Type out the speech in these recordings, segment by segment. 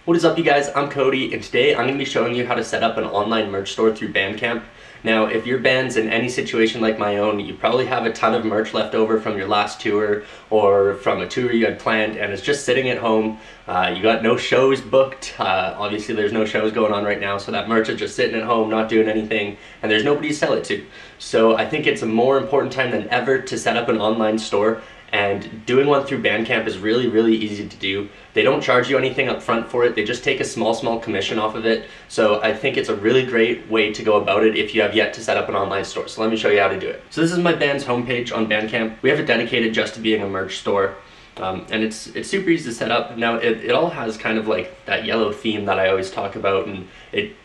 What is up, you guys? I'm Cody, and today I'm going to be showing you how to set up an online merch store through Bandcamp. Now, if your band's in any situation like my own, you probably have a ton of merch left over from your last tour or from a tour you had planned, and it's just sitting at home. You got no shows booked. Obviously, there's no shows going on right now, so that merch is just sitting at home, not doing anything, and there's nobody to sell it to. So I think it's a more important time than ever to set up an online store. And doing one through Bandcamp is really easy to do. They don't charge you anything up front for it. They just take a small commission off of it. So I think it's a really great way to go about it if you have yet to set up an online store. So let me show you how to do it. So this is my band's homepage on Bandcamp. We have it dedicated just to being a merch store. And it's super easy to set up. Now it all has kind of like that yellow theme that I always talk about, and it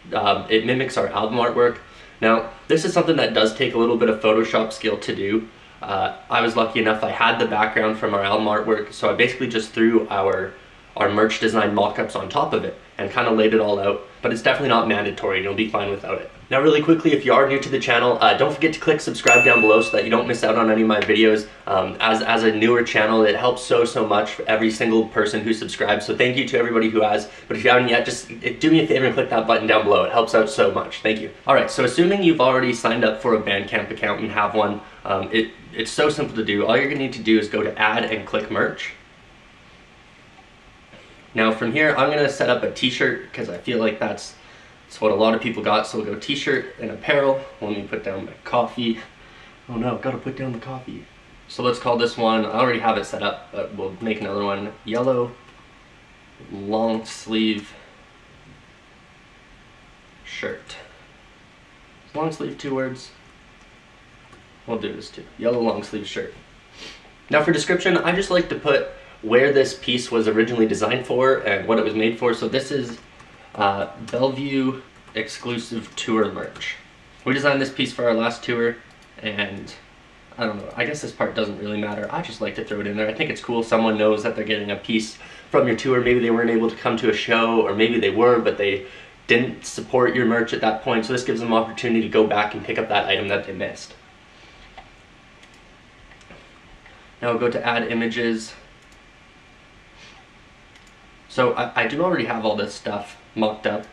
mimics our album artwork. Now this is something that does take a little bit of Photoshop skill to do. I was lucky enough I had the background from our album artwork, so I basically just threw our merch design mock-ups on top of it and kind of laid it all out, but it's definitely not mandatory. You'll be fine without it. Now really quickly, if you are new to the channel, don't forget to click subscribe down below so that you don't miss out on any of my videos. As a newer channel, it helps so much for every single person who subscribes, so thank you to everybody who has. But if you haven't yet, just do me a favor and click that button down below. It helps out so much. Thank you. Alright, so assuming you've already signed up for a Bandcamp account and have one, it's so simple to do. All you're going to need to do is go to add and click merch. Now from here, I'm going to set up a t-shirt because I feel like that's what a lot of people got. So we'll go t-shirt and apparel. Let me put down my coffee. Oh no, gotta put down the coffee. So let's call this one, I already have it set up, but we'll make another one, yellow long sleeve shirt. Long sleeve, 2 words. We'll do this too, yellow long sleeve shirt. Now for description, I just like to put where this piece was originally designed for and what it was made for. So this is Bellevue exclusive tour merch. We designed this piece for our last tour, and I don't know, I guess this part doesn't really matter. I just like to throw it in there. I think it's cool. Someone knows that they're getting a piece from your tour. Maybe they weren't able to come to a show, or maybe they were, but they didn't support your merch at that point. So this gives them an opportunity to go back and pick up that item that they missed. Now we'll go to add images. So I do already have all this stuff mocked up.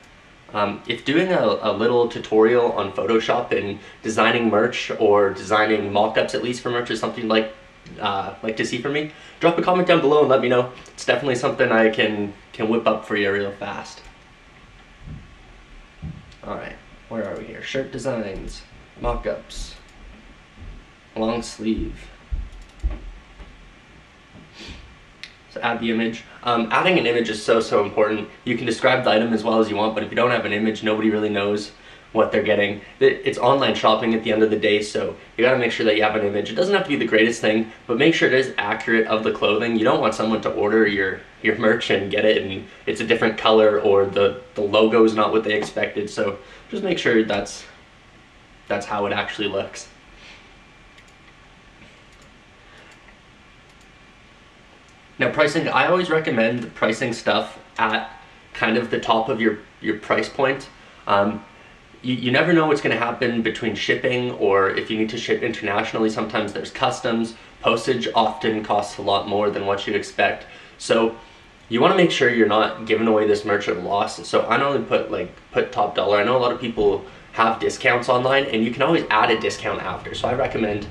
If doing a little tutorial on Photoshop and designing merch or designing mock-ups at least for merch is something you'd like to see from me, drop a comment down below and let me know. It's definitely something I can whip up for you real fast. Alright, where are we here? Shirt designs, mock-ups, long sleeve. So add the image. Adding an image is so important. You can describe the item as well as you want, but if you don't have an image, nobody really knows what they're getting. It's online shopping at the end of the day, so you gotta make sure that you have an image. It doesn't have to be the greatest thing, but make sure it is accurate of the clothing. You don't want someone to order your merch and get it and it's a different color, or the logo is not what they expected. So just make sure that's how it actually looks. Now pricing, I always recommend pricing stuff at kind of the top of your price point. You never know what's going to happen between shipping, or if you need to ship internationally, sometimes there's customs. Postage often costs a lot more than what you'd expect. So you want to make sure you're not giving away this merch at a loss. So I normally put top dollar. I know a lot of people have discounts online, and you can always add a discount after. So I recommend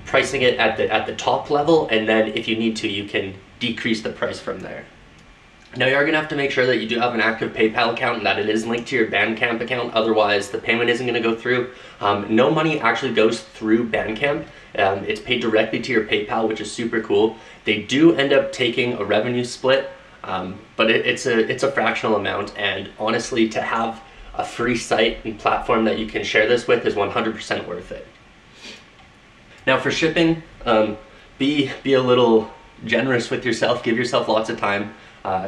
pricing it at the top level, and then if you need to, you can decrease the price from there. Now you are going to have to make sure that you do have an active PayPal account and that it is linked to your Bandcamp account, otherwise the payment isn't going to go through. No money actually goes through Bandcamp. It's paid directly to your PayPal, which is super cool. They do end up taking a revenue split, but it's a fractional amount, and honestly, to have a free site and platform that you can share this with is 100% worth it. Now for shipping, be a little generous with yourself. Give yourself lots of time.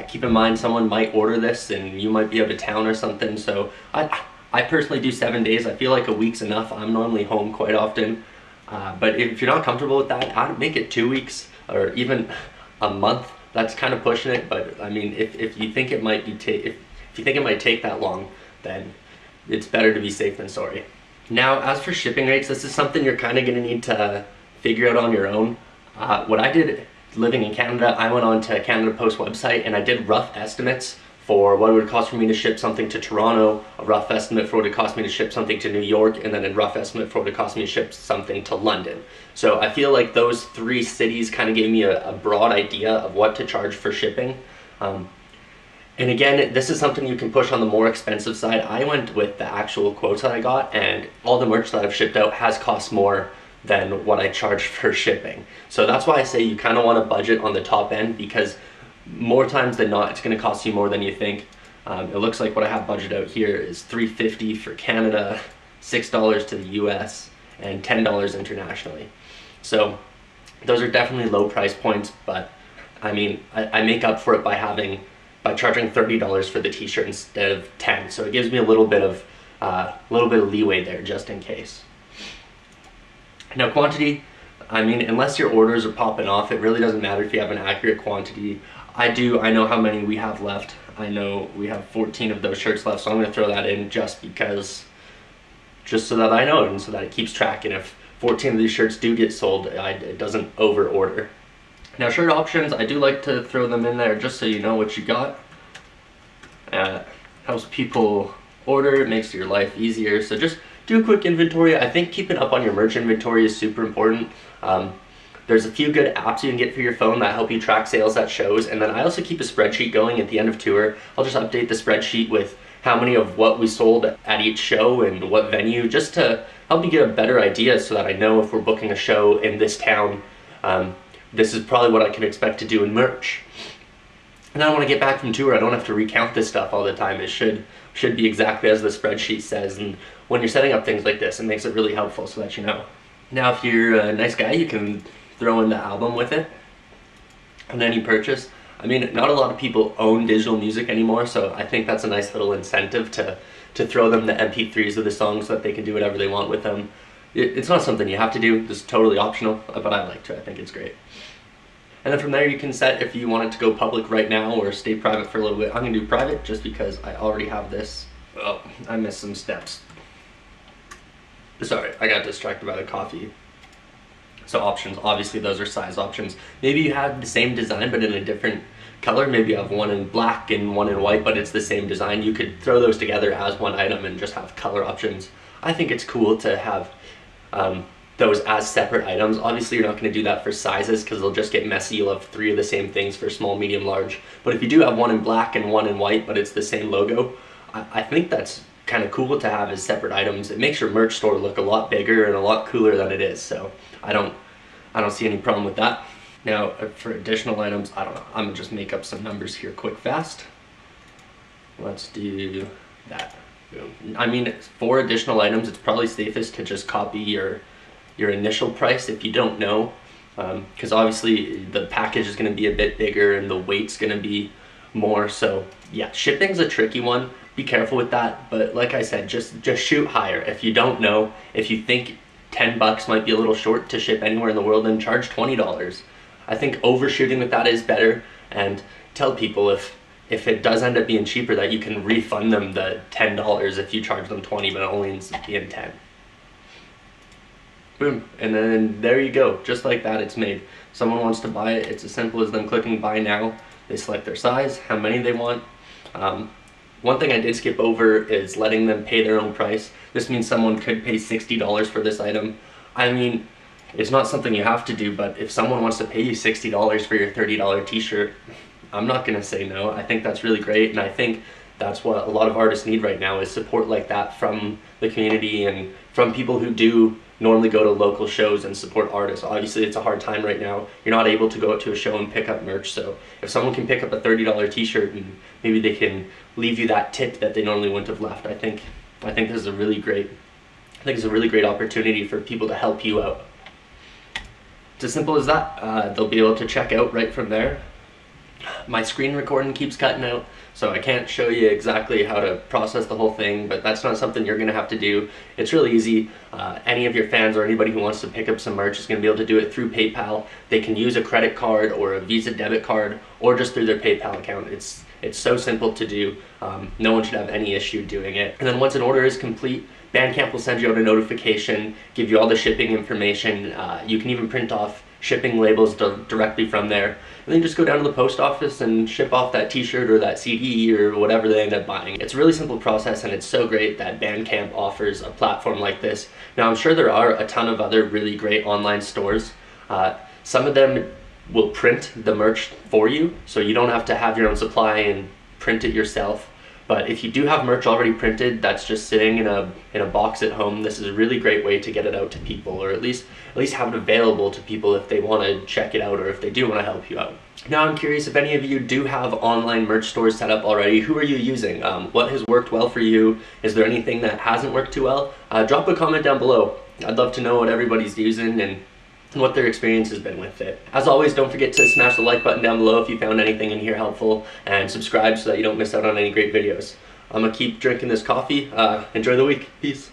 Keep in mind someone might order this and you might be out of town or something. So I personally do 7 days. I feel like a week's enough. I'm normally home quite often. But if you're not comfortable with that, I'd make it 2 weeks or even a month. That's kind of pushing it. But I mean, if you think it might if you think it might take that long, then it's better to be safe than sorry. Now, as for shipping rates, this is something you're kind of going to need to figure out on your own. What I did living in Canada, I went on to Canada Post website and I did rough estimates for what it would cost for me to ship something to Toronto, a rough estimate for what it cost me to ship something to New York, and then a rough estimate for what it cost me to ship something to London. So I feel like those 3 cities kind of gave me a broad idea of what to charge for shipping. And again, this is something you can push on the more expensive side. I went with the actual quotes that I got, and all the merch that I've shipped out has cost more than what I charge for shipping. So that's why I say you kind of want to budget on the top end, because more times than not, it's going to cost you more than you think. It looks like what I have budgeted out here is $3.50 for Canada, $6 to the US, and $10 internationally. So those are definitely low price points, but I mean, I make up for it by charging $30 for the t-shirt instead of $10. So it gives me a little bit of leeway there, just in case. Now quantity, I mean, unless your orders are popping off, it really doesn't matter if you have an accurate quantity. I know how many we have left. I know we have 14 of those shirts left, so I'm gonna throw that in just so that I know and so that it keeps track. And if 14 of these shirts do get sold, it doesn't over order. Now shirt options, I do like to throw them in there just so you know what you got. Helps people order, it makes your life easier. So just do a quick inventory. I think keeping up on your merch inventory is super important. There's a few good apps you can get for your phone that help you track sales at shows, and then I also keep a spreadsheet going at the end of tour. I'll just update the spreadsheet with how many of what we sold at each show and what venue, just to help me get a better idea so that I know if we're booking a show in this town, this is probably what I can expect to do in merch. And then when I get back from tour, I don't have to recount this stuff all the time. It should be exactly as the spreadsheet says, and when you're setting up things like this, it makes it really helpful so that you know. Now if you're a nice guy, you can throw in the album with it on any purchase. I mean, not a lot of people own digital music anymore, so I think that's a nice little incentive to throw them the MP3s of the songs so that they can do whatever they want with them. It's not something you have to do, it's totally optional, but I like to, I think it's great. And then from there you can set if you want it to go public right now or stay private for a little bit. I'm gonna do private just because I already have this. Oh, I missed some steps. Sorry, I got distracted by the coffee. So options, obviously those are size options. Maybe you have the same design but in a different color. Maybe you have one in black and one in white, but it's the same design. You could throw those together as one item and just have color options. I think it's cool to have those as separate items. Obviously you're not going to do that for sizes because they'll just get messy. You'll have 3 of the same things for small, medium, large. But if you do have one in black and one in white but it's the same logo, I think that's kind of cool to have as separate items. It makes your merch store look a lot bigger and a lot cooler than it is, so I don't see any problem with that. Now for additional items, I don't know, I'm gonna just make up some numbers here quick fast. Let's do that. Boom. I mean, for additional items it's probably safest to just copy your initial price if you don't know, because obviously the package is going to be a bit bigger and the weight's going to be more. So yeah, shipping's a tricky one. Be careful with that, but like I said, just shoot higher. If you don't know, if you think 10 bucks might be a little short to ship anywhere in the world, then charge $20. I think overshooting with that is better, and tell people if it does end up being cheaper that you can refund them the $10 if you charge them 20 but it only ends up being 10. Boom, and then there you go, just like that it's made. Someone wants to buy it, it's as simple as them clicking buy now. They select their size, how many they want. One thing I did skip over is letting them pay their own price. This means someone could pay $60 for this item. I mean, it's not something you have to do, but if someone wants to pay you $60 for your $30 t-shirt, I'm not gonna say no. I think that's really great, and I think that's what a lot of artists need right now, is support like that from the community and from people who do normally go to local shows and support artists. Obviously it's a hard time right now. You're not able to go out to a show and pick up merch, so if someone can pick up a $30 t-shirt and maybe they can leave you that tip that they normally wouldn't have left, I think this is a really great, it's a really great opportunity for people to help you out. It's as simple as that. They'll be able to check out right from there. My screen recording keeps cutting out, so I can't show you exactly how to process the whole thing, but that's not something you're gonna have to do. It's really easy. Any of your fans or anybody who wants to pick up some merch is gonna be able to do it through PayPal. They can use a credit card or a Visa debit card, or just through their PayPal account. It's so simple to do. No one should have any issue doing it. And then once an order is complete, Bandcamp will send you out a notification, give you all the shipping information. You can even print off shipping labels directly from there, and then just go down to the post office and ship off that t-shirt or that CD or whatever they end up buying. It's a really simple process, and it's so great that Bandcamp offers a platform like this. Now, I'm sure there are a ton of other really great online stores. Some of them will print the merch for you, so you don't have to have your own supply and print it yourself. But if you do have merch already printed that's just sitting in a box at home, this is a really great way to get it out to people, or at least have it available to people if they want to check it out or if they do want to help you out. Now, I'm curious if any of you do have online merch stores set up already. Who are you using? What has worked well for you? Is there anything that hasn't worked too well? Drop a comment down below. I'd love to know what everybody's using and what their experience has been with it. As always, don't forget to smash the like button down below if you found anything in here helpful, and subscribe so that you don't miss out on any great videos. I'm gonna keep drinking this coffee. Enjoy the week. Peace.